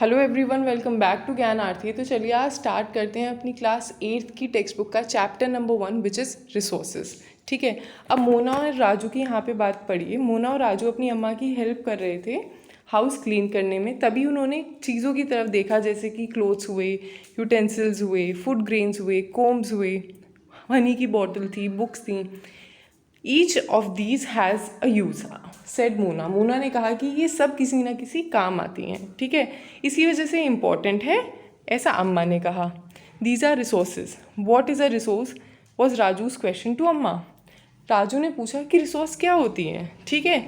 Hello everyone, welcome back to Gyan Aarti. तो चलिए आज स्टार्ट करते हैं अपनी क्लास 8th की टेक्स्ट बुक का chapter number 1 which is resources. ठीक है, अब मोना और राजू की यहाँ पे बात पढ़िए। मोना और राजू अपनी अम्मा की हेल्प कर रहे थे हाउस क्लीन करने में। तभी उन्होंने चीज़ों की तरफ देखा, जैसे कि क्लोथ्स हुए, यूटेंसिल्स हुए, फूड ग्रेन्स हुए, कोम्स हुए, हनी की बॉटल थी, बुक्स थी। Each of these has a use, said Mona. Mona ने कहा कि ये सब किसी ना किसी काम आती हैं, ठीक है, इसी वजह से इम्पॉर्टेंट है, ऐसा अम्मा ने कहा। These are resources. What is a resource was Raju's question to Amma. Raju ने पूछा कि रिसोर्स क्या होती हैं, ठीक है।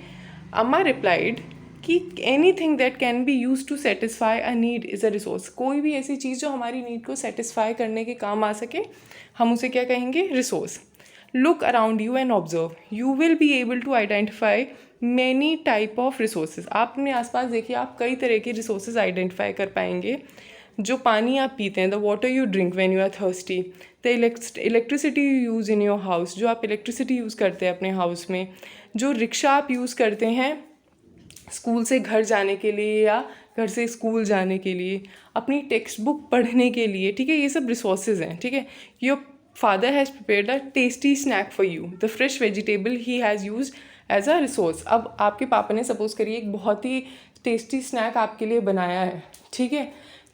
अम्मा रिप्लाइड कि anything that can be use to satisfy a need is a resource. कोई भी ऐसी चीज़ जो हमारी नीड को सेटिस्फाई करने के काम आ सके, हम उसे क्या कहेंगे, resource. Look around you and observe. You will be able to identify many type of resources. आप अपने आसपास देखिए, आप कई तरह के resources identify कर पाएंगे। जो पानी आप पीते हैं, the water you drink when you are thirsty, the electricity you use in your house, जो आप electricity यूज़ करते हैं अपने हाउस में, जो रिक्शा आप यूज़ करते हैं स्कूल से घर जाने के लिए या घर से स्कूल जाने के लिए, अपनी टेक्स्ट बुक पढ़ने के लिए, ठीक है, ये सब रिसोर्सेज हैं, ठीक है। Your father has prepared a tasty snack for you. The fresh vegetable he has used as a resource. अब आपके पापा ने सपोज करिए एक बहुत ही टेस्टी स्नैक आपके लिए बनाया है, ठीक है,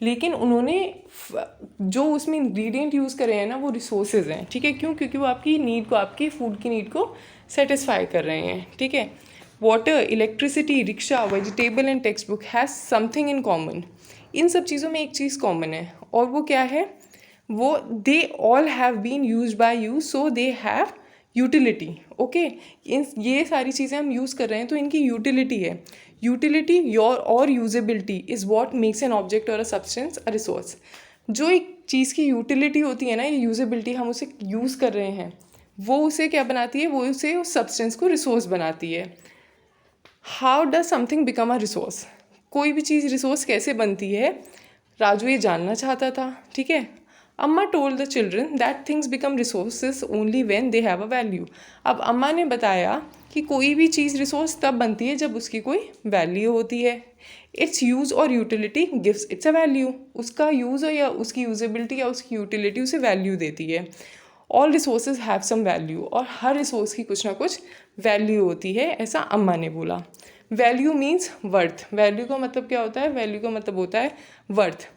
लेकिन उन्होंने जो उसमें इंग्रेडिएंट यूज़ करे हैं ना, वो रिसोर्सेज हैं, ठीक है। क्यों? क्योंकि वो आपकी नीड को, आपकी फूड की नीड को सेटिस्फाई कर रहे हैं, ठीक है। Water, electricity, rickshaw, vegetable and text book has something in common. इन सब चीज़ों में एक चीज़ कॉमन है, और वो क्या है, वो they all have been use by you, so they have utility. Okay, इन ये सारी चीज़ें हम यूज़ कर रहे हैं तो इनकी यूटिलिटी है। यूटिलिटी योर और usability is what makes an object और अ सब्सटेंस अ रिसोर्स। जो एक चीज़ की यूटिलिटी होती है ना, ये यूजेबिलिटी, हम उसे यूज़ कर रहे हैं, वो उसे क्या बनाती है, वो उसे उस सब्सटेंस को रिसोर्स बनाती है। How does something become a resource? कोई भी चीज़ रिसोर्स कैसे बनती है, राजू ये जानना चाहता था, ठीक है। अम्मा told the children that things become resources only when they have a value. अब अम्मा ने बताया कि कोई भी चीज़ रिसोर्स तब बनती है जब उसकी कोई वैल्यू होती है। इट्स यूज़ और utility gives it's a value. उसका यूज़ या उसकी यूजेबिलिटी या उसकी यूटिलिटी उसे वैल्यू देती है। All resources have some value, और हर रिसोर्स की कुछ ना कुछ वैल्यू होती है, ऐसा अम्मा ने बोला। Value means worth. वैल्यू का मतलब क्या होता है, वैल्यू का मतलब होता है वर्थ।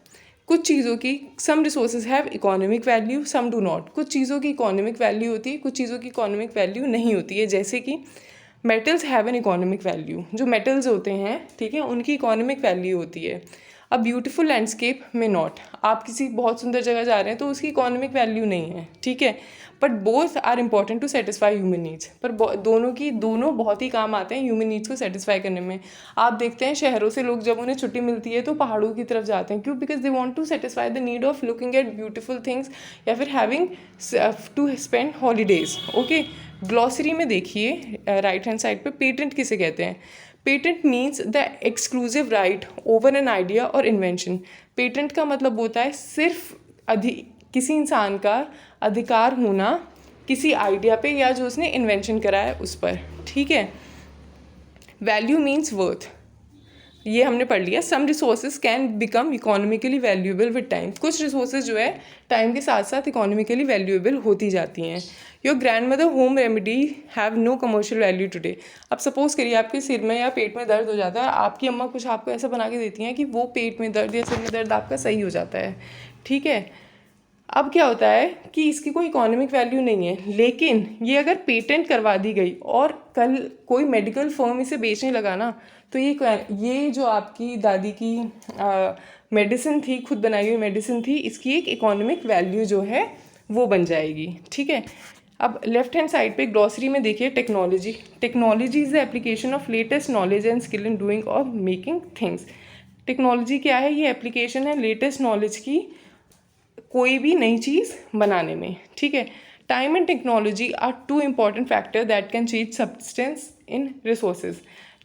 कुछ चीज़ों की, some resources have economic value, some do not. कुछ चीज़ों की इकोनॉमिक वैल्यू होती है, कुछ चीज़ों की इकोनॉमिक वैल्यू नहीं होती है। जैसे कि metals have an economic value, जो मेटल्स होते हैं, ठीक है, उनकी इकोनॉमिक वैल्यू होती है। अ ब्यूटीफुल लैंडस्केप में नॉट। आप किसी बहुत सुंदर जगह जा रहे हैं तो उसकी इकोनॉमिक वैल्यू नहीं है, ठीक है, but both are important to satisfy human needs. पर दोनों बहुत ही काम आते हैं ह्यूमन नीड्स को सेटिस्फाई करने में। आप देखते हैं शहरों से लोग जब उन्हें छुट्टी मिलती है तो पहाड़ों की तरफ जाते हैं। क्यों? Because they want to satisfy the need of looking at beautiful things, या फिर having to spend holidays. Okay, glossary में देखिए राइट हैंड साइड पे पेटेंट किसे कहते हैं। Patent means the exclusive right over an idea or invention. Patent का मतलब होता है सिर्फ किसी इंसान का अधिकार होना किसी आइडिया पे, या जो उसने इन्वेंशन करा है उस पर, ठीक है। वैल्यू मीन्स वर्थ, ये हमने पढ़ लिया। Some resources can become economically valuable with time. कुछ रिसोर्सेज जो है टाइम के साथ साथ इकोनॉमिकली वैल्यूएबल होती जाती हैं। Your grandmother home remedy have no commercial value today. अब सपोज करिए आपके सिर में या पेट में दर्द हो जाता है, आपकी अम्मा कुछ आपको ऐसा बना के देती हैं कि वो पेट में दर्द या सिर में दर्द आपका सही हो जाता है, ठीक है। अब क्या होता है कि इसकी कोई इकोनॉमिक वैल्यू नहीं है, लेकिन ये अगर पेटेंट करवा दी गई और कल कोई मेडिकल फर्म इसे बेचने लगा ना, तो ये जो आपकी दादी की मेडिसिन थी, खुद बनाई हुई मेडिसिन थी, इसकी एक इकोनॉमिक वैल्यू जो है वो बन जाएगी, ठीक है। अब लेफ्ट हैंड साइड पे ग्लॉसरी में देखिए technology. Technology is the application of latest knowledge and skill in doing और मेकिंग थिंग्स। टेक्नोलॉजी क्या है? ये एप्लीकेशन है लेटेस्ट नॉलेज की कोई भी नई चीज़ बनाने में, ठीक है। Time and technology are two important factor that can change substance in resources.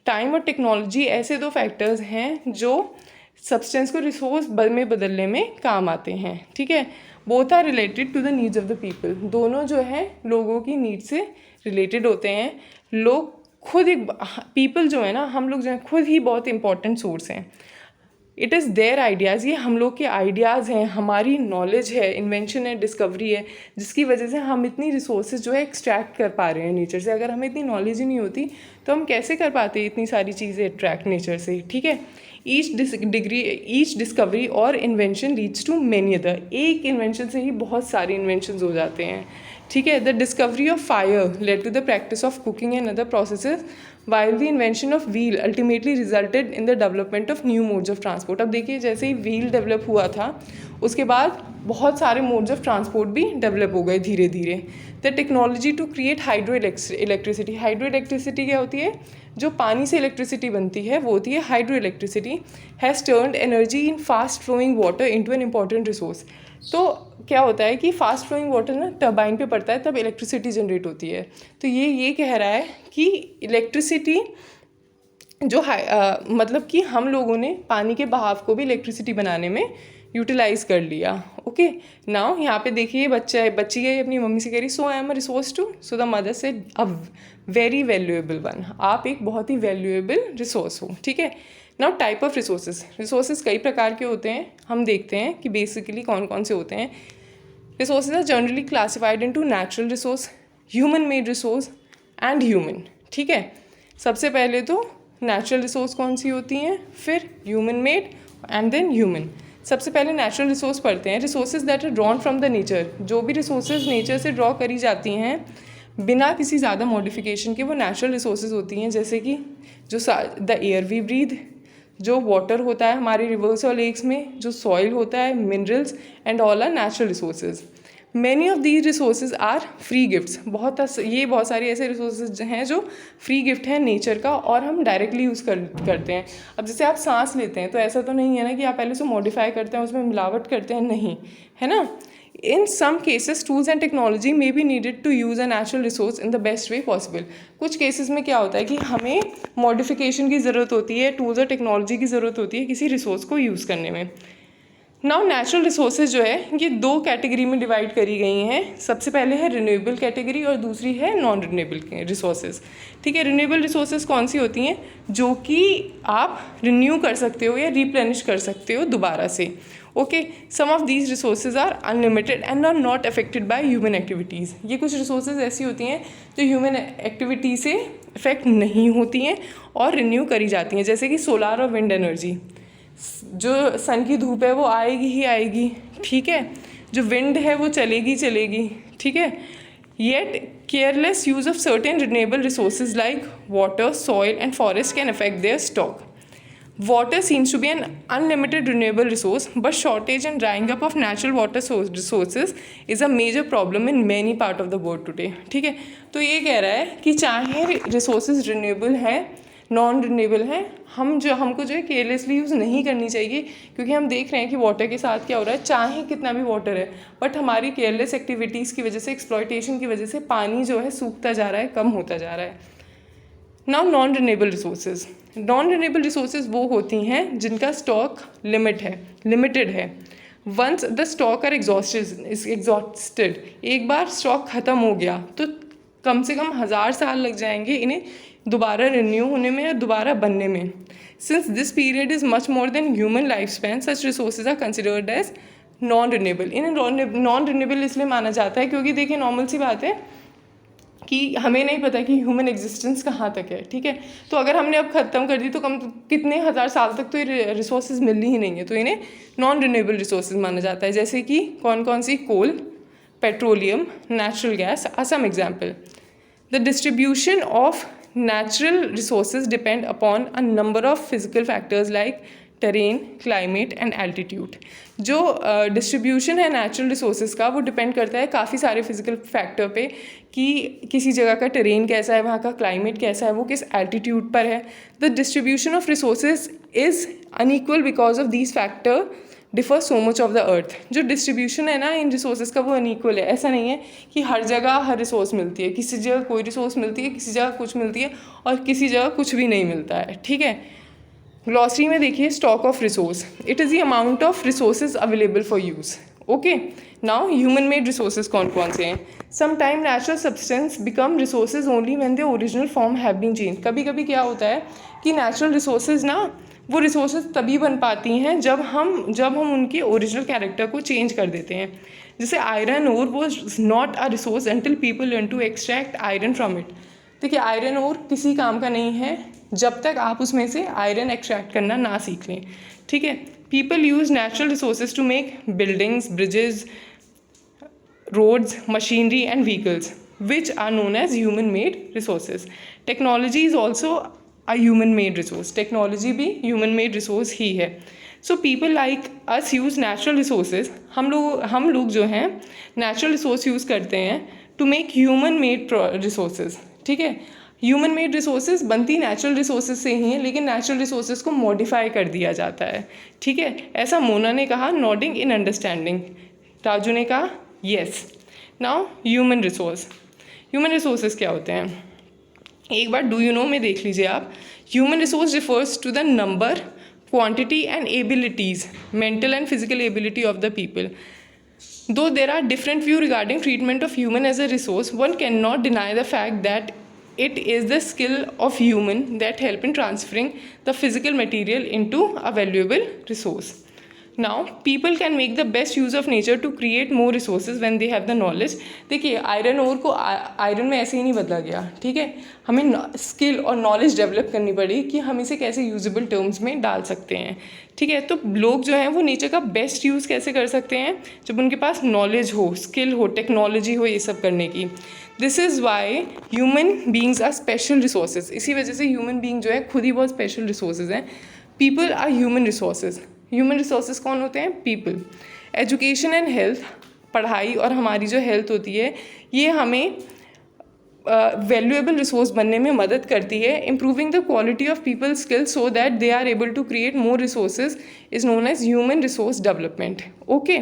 Time और टेक्नोलॉजी ऐसे दो फैक्टर्स हैं जो सब्सटेंस को रिसोर्स में बदलने में काम आते हैं, ठीक है। Both are related to the needs of the people. दोनों जो है लोगों की नीड से रिलेटेड होते हैं। लोग खुद एक, पीपल जो है ना, हम लोग जो है खुद ही बहुत इंपॉर्टेंट सोर्स हैं। इट इज़ देयर आइडियाज़, ये हम लोग के आइडियाज़ हैं, हमारी नॉलेज है, इन्वेंशन है, डिस्कवरी है, जिसकी वजह से हम इतनी रिसोर्सेज जो है एक्सट्रैक्ट कर पा रहे हैं नेचर से। अगर हमें इतनी नॉलेज ही नहीं होती तो हम कैसे कर पाते इतनी सारी चीज़ें अट्रैक्ट नेचर से, ठीक है। Each discovery or invention leads to many other, एक इन्वेंशन से ही बहुत सारे इन्वेंशंस हो जाते हैं, ठीक है। The discovery of fire led to the practice of cooking and other processes, while the invention of wheel ultimately resulted in the development of new modes of transport। अब देखिए जैसे ही व्हील डेवलप हुआ था उसके बाद बहुत सारे मोड्स ऑफ ट्रांसपोर्ट भी डेवलप हो गए धीरे धीरे। The technology to create hydroelectricity, hydroelectricity क्या होती है, जो पानी से इलेक्ट्रिसिटी बनती है वो होती है hydroelectricity, has turned energy in fast flowing water into an important resource. तो क्या होता है कि फास्ट फ्लोइंग वाटर ना टर्बाइन पे पड़ता है तब इलेक्ट्रिसिटी जनरेट होती है। तो ये कह रहा है कि इलेक्ट्रिसिटी जो मतलब कि हम लोगों ने पानी के बहाव को भी इलेक्ट्रिसिटी बनाने में यूटिलाइज कर लिया। ओके, नाउ यहाँ पे देखिए बच्ची है अपनी मम्मी से कह रही, so I am a resource too, so the mother said a very valuable one, आप एक बहुत ही वैल्यूएबल रिसोर्स हो, ठीक है। नाउ टाइप ऑफ रिसोर्सेज कई प्रकार के होते हैं, हम देखते हैं कि बेसिकली कौन कौन से होते हैं। Resources are generally classified into natural resource, human made resource and human, ठीक है। सबसे पहले तो नेचुरल रिसोर्स कौन सी होती हैं, फिर human made and then human. सबसे पहले नेचुरल रिसोर्स पढ़ते हैं। Resources that are drawn from the nature, जो भी रिसोर्सेज नेचर से ड्रॉ करी जाती हैं बिना किसी ज़्यादा मॉडिफिकेशन के, वो नेचुरल रिसोर्सेज होती हैं। जैसे कि जो द एयर वी ब्रीथ, जो वाटर होता है हमारे रिवर्स और लेक्स में, जो सॉइल होता है, minerals and all are natural resources. Many of these resources are free gifts, बहुत सारे ऐसे रिसोर्सेज हैं जो फ्री गिफ्ट हैं नेचर का और हम डायरेक्टली यूज़ करते हैं। अब जैसे आप सांस लेते हैं तो ऐसा तो नहीं है ना कि आप पहले से मॉडिफाई करते हैं, उसमें मिलावट करते हैं, नहीं है ना। In some cases, tools and technology may be needed to use a natural resource in the best way possible। कुछ केसेस में क्या होता है कि हमें मॉडिफिकेशन की ज़रूरत होती है, टूल्स और टेक्नोलॉजी की ज़रूरत होती है किसी रिसोर्स को यूज़ करने में। नाउ नेचुरल रिसोर्सेज जो है ये दो कैटेगरी में डिवाइड करी गई हैं। सबसे पहले है रिन्यूएबल कैटेगरी और दूसरी है नॉन रिन्यूएबल रिसोर्सेज, ठीक है। रिन्यूएबल रिसोर्सेज कौन सी होती हैं, जो कि आप रिन्यू कर सकते हो या रिप्लेनिश कर सकते हो दोबारा से। Okay, some of these resources are unlimited and are not affected by human activities. ये कुछ रिसोर्सेज ऐसी होती हैं जो ह्यूमन एक्टिविटी से इफेक्ट नहीं होती हैं और रिन्यू करी जाती हैं, जैसे कि सोलार और विंड एनर्जी। जो सन की धूप है वो आएगी ही आएगी, ठीक है। जो विंड है वो चलेगी, ठीक है। Yet careless use of certain renewable resources like water, soil and forest can affect there stock. Water seems to be an unlimited renewable resource, but shortage and drying up of natural water resources is a major problem in many part of the world today, ठीक है। तो ये कह रहा है कि चाहे resources renewable हैं, नॉन रिन्यूएबल हैं, हमको जो है केयरलेसली यूज़ नहीं करनी चाहिए, क्योंकि हम देख रहे हैं कि वाटर के साथ क्या हो रहा है, चाहे कितना भी वाटर है बट हमारी केयरलेस एक्टिविटीज़ की वजह से, एक्सप्लॉयटेशन की वजह से पानी जो है सूखता जा रहा है, कम होता जा रहा है। नाउ नॉन रिन्यूएबल रिसोर्सेज वो होती हैं जिनका स्टॉक लिमिटेड है। Once the stock are exhausted, एक बार स्टॉक ख़त्म हो गया तो कम से कम 1000 साल लग जाएंगे इन्हें दोबारा रिन्यू होने में या दोबारा बनने में। Since this period is much more than human life span, such resources are considered as non renewable. इन्हें नॉन रिन्यूएबल इसलिए माना जाता है क्योंकि देखिए नॉर्मल सी बात है कि हमें नहीं पता कि ह्यूमन एग्जिस्टेंस कहाँ तक है, ठीक है। तो अगर हमने अब ख़त्म कर दी तो कितने हज़ार साल तक तो ये रिसोर्सेज मिलनी ही नहीं है, तो इन्हें नॉन रिन्यूएबल रिसोर्सेज माना जाता है। जैसे कि कौन कौन सी, coal, petroleum, natural gas are some example. The distribution of natural resources depend upon a number of physical factors like terrain, climate and altitude. जो डिस्ट्रीब्यूशन है नेचुरल रिसोर्सेज का वो डिपेंड करता है काफ़ी सारे फिजिकल फैक्टर पे कि किसी जगह का टेरेन कैसा है, वहाँ का क्लाइमेट कैसा है, वो किस एल्टीट्यूड पर है। The distribution of resources is unequal because of these factor differ so much of the earth. जो डिस्ट्रीब्यूशन है ना इन रिसोर्सेज का वो अनइक्वल है। ऐसा नहीं है कि हर जगह हर रिसोर्स मिलती है, किसी जगह कोई रिसोर्स मिलती है, किसी जगह कुछ मिलती है और किसी जगह कुछ भी नहीं मिलता है, ठीक है। ग्लॉसरी में देखिए stock of resource, it is the amount of resources available for use. Okay, now human made resources कौन कौन से हैं। Some time natural substance become resources only when the original form have been change. कभी कभी क्या होता है कि नेचुरल रिसोर्सेज ना वो रिसोर्सेज तभी बन पाती हैं जब हम उनके ओरिजिनल कैरेक्टर को चेंज कर देते हैं। जैसे iron ore was not a resource until people learn to extract iron from it. देखिए आयरन ओर किसी काम का नहीं है जब तक आप उसमें से आयरन एक्सट्रैक्ट करना ना सीख लें, ठीक है। People use natural resources to make buildings, bridges, roads, machinery and vehicles which are known as human made resources. Technology is also a human made resource. Technology भी human made resource ही है. So people like us use natural resources. हम लोग जो हैं natural resource use करते हैं to make human made resources, ठीक है। ह्यूमन मेड रिसोर्सेज बनती नेचुरल रिसोर्सेज से ही हैं, लेकिन नेचुरल रिसोर्सेज को मॉडिफाई कर दिया जाता है, ठीक है। ऐसा मोना ने कहा, नॉडिंग इन अंडरस्टैंडिंग। राजू ने कहा येस। नाउ ह्यूमन रिसोर्सेज क्या होते हैं, एक बार डू यू नो में देख लीजिए आप। Human resource refers to the number, quantity and abilities, mental and physical ability of the people. Though there are different views regarding treatment of human as a resource, one cannot deny the fact that it is the skill of human that help in transferring the physical material into a valuable resource. Now, people can make the best use of nature to create more resources when they have the knowledge. देखिए iron ओर को iron में ऐसे ही नहीं बदला गया, ठीक है। हमें स्किल और नॉलेज डेवलप करनी पड़ी कि हम इसे कैसे यूजेबल टर्म्स में डाल सकते हैं, ठीक है। तो लोग जो हैं वो नेचर का बेस्ट यूज़ कैसे कर सकते हैं, जब उनके पास नॉलेज हो, स्किल हो, टेक्नोलॉजी हो ये सब करने की। This is why human beings are special resources. इसी वजह से ह्यूमन बींग जो है खुद ही बहुत स्पेशल रिसोर्सेज हैं। People are human resources. Human resources कौन होते हैं, पीपल। एजुकेशन एंड हेल्थ, पढ़ाई और हमारी जो हेल्थ होती है ये हमें वैल्यूएबल रिसोर्स बनने में मदद करती है। Improving the quality of people skills so that they are able to create more resources is known as human resource development. Okay,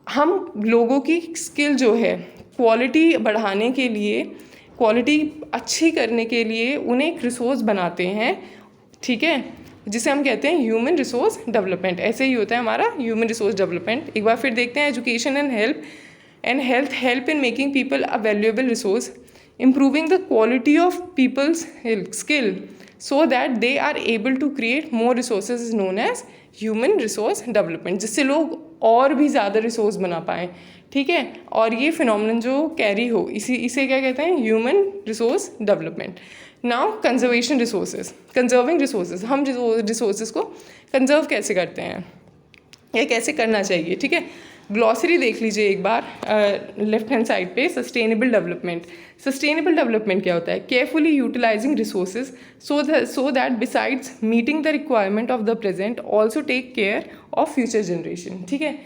हम लोगों की स्किल जो है क्वालिटी बढ़ाने के लिए, क्वालिटी अच्छी करने के लिए उन्हें एक रिसोर्स बनाते हैं, ठीक है, जिसे हम कहते हैं ह्यूमन रिसोर्स डेवलपमेंट। ऐसे ही होता है हमारा ह्यूमन रिसोर्स डेवलपमेंट। एक बार फिर देखते हैं, education and health help in making people a valuable resource, improving the quality of people's skill so that they are able to create more resources is known as human resource development, जिससे लोग और भी ज़्यादा resource बना पाएँ, ठीक है। और ये फिनोमिनन जो कैरी हो इसे क्या कहते हैं, human resource development. Now conservation resources, conserving resources, हम रिसोर्सेज को कंजर्व कैसे करते हैं या कैसे करना चाहिए, ठीक है। ग्लॉसरी देख लीजिए एक बार लेफ्ट हैंड साइड पे, सस्टेनेबल डेवलपमेंट। सस्टेनेबल डेवलपमेंट क्या होता है, carefully utilising resources so that besides meeting the requirement of the present also take care of future generation, ठीक है।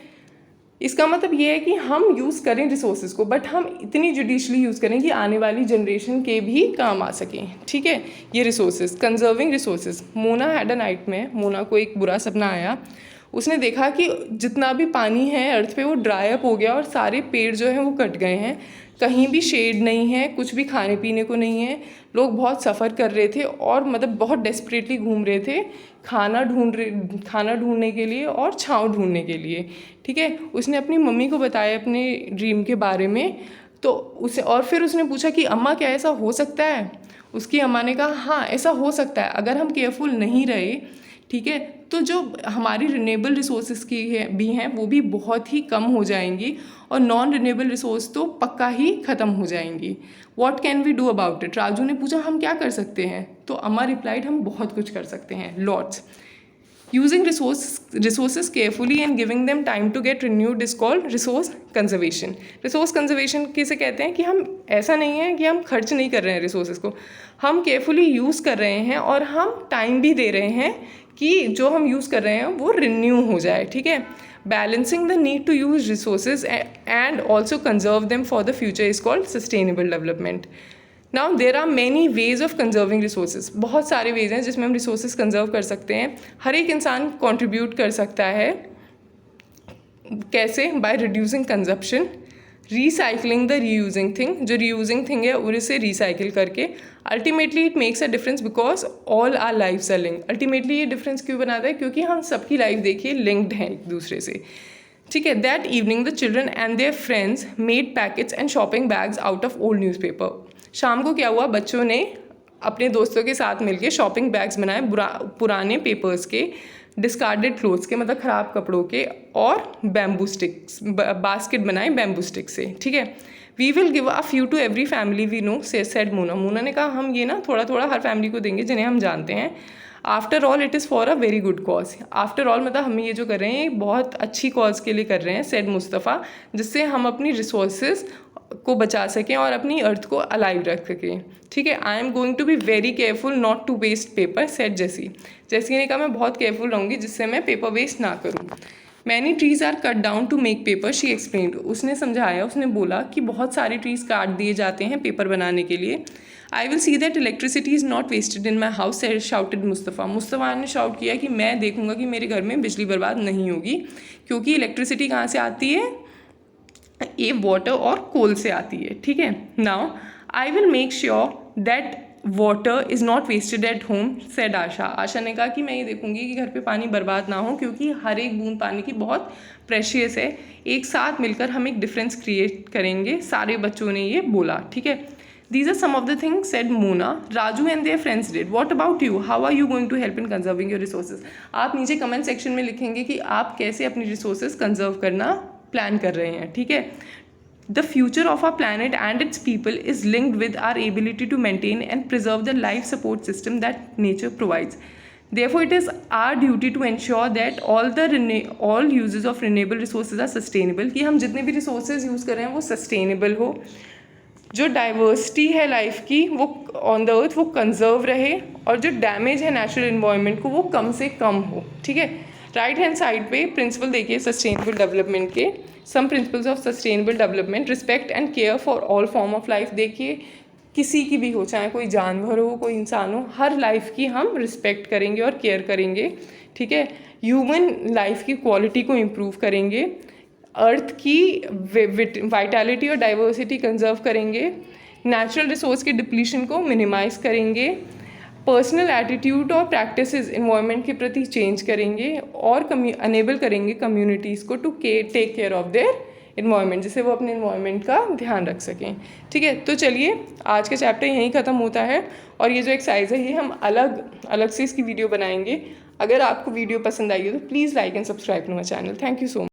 इसका मतलब ये है कि हम यूज़ करें रिसोर्सेज को, बट हम इतनी जुडिशली यूज़ करें कि आने वाली जनरेशन के भी काम आ सकें, ठीक है। ये resources, conserving resources. Mona had a nightmare, Mona को एक बुरा सपना आया। उसने देखा कि जितना भी पानी है अर्थ पे वो ड्राई अप हो गया और सारे पेड़ जो हैं वो कट गए हैं, कहीं भी शेड नहीं है, कुछ भी खाने पीने को नहीं है। लोग बहुत सफ़र कर रहे थे और मतलब बहुत डेस्परेटली घूम रहे थे खाना ढूंढने के लिए और छाँव ढूंढने के लिए, ठीक है। उसने अपनी मम्मी को बताया अपने ड्रीम के बारे में, तो फिर उसने पूछा कि अम्मा क्या ऐसा हो सकता है। उसकी अम्मा ने कहा हाँ ऐसा हो सकता है, अगर हम केयरफुल नहीं रहे, ठीक है, तो जो हमारी रिन्यूएबल रिसोर्सेज की भी हैं वो भी बहुत ही कम हो जाएंगी और नॉन रिन्यूएबल रिसोर्स तो पक्का ही ख़त्म हो जाएंगी। What can we do about it, Raju ने पूछा हम क्या कर सकते हैं, तो अम्मा रिप्लाइड हम बहुत कुछ कर सकते हैं, lots. Using resources carefully and giving them time to get renewed is called resource conservation. Resource conservation किसे कहते हैं कि हम ऐसा नहीं है कि हम खर्च नहीं कर रहे हैं रिसोर्सेज को, हम केयरफुली यूज़ कर रहे हैं और हम टाइम भी दे रहे हैं कि जो हम यूज़ कर रहे हैं वो रिन्यू हो जाए, ठीक है। Balancing the need to use resources and also conserve them for the future is called sustainable development. Now there are many ways of conserving resources, बहुत सारे वेज हैं जिसमें हम रिसोर्सेज कंजर्व कर सकते हैं। हर एक इंसान कॉन्ट्रीब्यूट कर सकता है, कैसे, by reducing consumption, recycling the reusing thing, जो रीयूजिंग थिंग है उसे रिसाइकिल करके। Ultimately it makes a difference because all our lifes are linked. Ultimately ये डिफरेंस क्यों बनाता है, क्योंकि हम सबकी लाइफ देखिए लिंक्ड हैं एक दूसरे से, ठीक है। That evening the children and their friends made packets and shopping bags out of old newspaper. शाम को क्या हुआ, बच्चों ने अपने दोस्तों के साथ मिलके शॉपिंग बैग्स बनाएं पुराने पेपर्स के, डिस्कार्डेड क्लोथ्स के मतलब ख़राब कपड़ों के, और बैम्बू स्टिक्स बास्केट बनाएं बैम्बू स्टिक से, ठीक है। We will give a few to every family we know said Mona. Mona ने कहा हम ये ना थोड़ा थोड़ा हर फैमिली को देंगे जिन्हें हम जानते हैं। After all it is for a very good cause. After all मतलब हम ये जो कर रहे हैं बहुत अच्छी कॉज के लिए कर रहे हैं, सेड मुस्तफ़ा, जिससे हम अपनी रिसोर्सेज को बचा सकें और अपनी अर्थ को अलाइव रख सकें, ठीक है। I am going to be very careful not to waste paper, said Jessie. Jessie ने कहा मैं बहुत केयरफुल रहूँगी जिससे मैं पेपर वेस्ट ना करूँ। Many trees are cut down to make paper, she explained. उसने समझाया, उसने बोला कि बहुत सारे ट्रीज़ काट दिए जाते हैं पेपर बनाने के लिए। I will see that electricity is not wasted in my house, shouted Mustafa. Mustafa ने शाउट किया कि मैं देखूंगा कि मेरे घर में बिजली बर्बाद नहीं होगी, क्योंकि इलेक्ट्रिसिटी कहाँ से आती है, ये वाटर और कोल से आती है, ठीक है। Now I will make sure that water is not wasted at home, said Asha. Asha ने कहा कि मैं ये देखूंगी कि घर पे पानी बर्बाद ना हो, क्योंकि हर एक बूंद पानी की बहुत प्रेशियस है। एक साथ मिलकर हम एक डिफरेंस क्रिएट करेंगे, सारे बच्चों ने ये बोला, ठीक है। These are some of the things said Mona. Raju and their friends did. What about you? How are you going to help in conserving your resources? आप नीचे कमेंट सेक्शन में लिखेंगे कि आप कैसे अपनी रिसोर्सेज कंजर्व करना प्लान कर रहे हैं, ठीक है। The future of our planet and its people is linked with our ability to maintain and preserve the life support system that nature provides. Therefore, it is our duty to ensure that all uses of renewable resources are sustainable. कि हम जितने भी resources use कर रहे हैं वो sustainable हो, जो डाइवर्सिटी है लाइफ की वो ऑन द अर्थ वो कंजर्व रहे, और जो डैमेज है नेचुरल इन्वायरमेंट को वो कम से कम हो, ठीक है। राइट हैंड साइड पे प्रिंसिपल देखिए सस्टेनेबल डेवलपमेंट के, some principles of sustainable development, respect and care for all form of life. देखिए किसी की भी हो, चाहे कोई जानवर हो कोई इंसान हो, हर लाइफ की हम रिस्पेक्ट करेंगे और केयर करेंगे, ठीक है। ह्यूमन लाइफ की क्वालिटी को इम्प्रूव करेंगे, अर्थ की वाइटैलिटी और डाइवर्सिटी कंजर्व करेंगे, नेचुरल रिसोर्स के डिप्लीशन को मिनिमाइज करेंगे, पर्सनल एटीट्यूड और प्रैक्टिसेस इन्वायरमेंट के प्रति चेंज करेंगे, और अनेबल करेंगे कम्युनिटीज़ को to take care of their environment, जिससे वो अपने इन्वायरमेंट का ध्यान रख सकें, ठीक है। तो चलिए आज का चैप्टर यहीं ख़त्म होता है, और ये जो एक्सरसाइज है ये हम अलग से इसकी वीडियो बनाएंगे। अगर आपको वीडियो पसंद आई हो तो please like and subscribe to my channel. Thank you so much.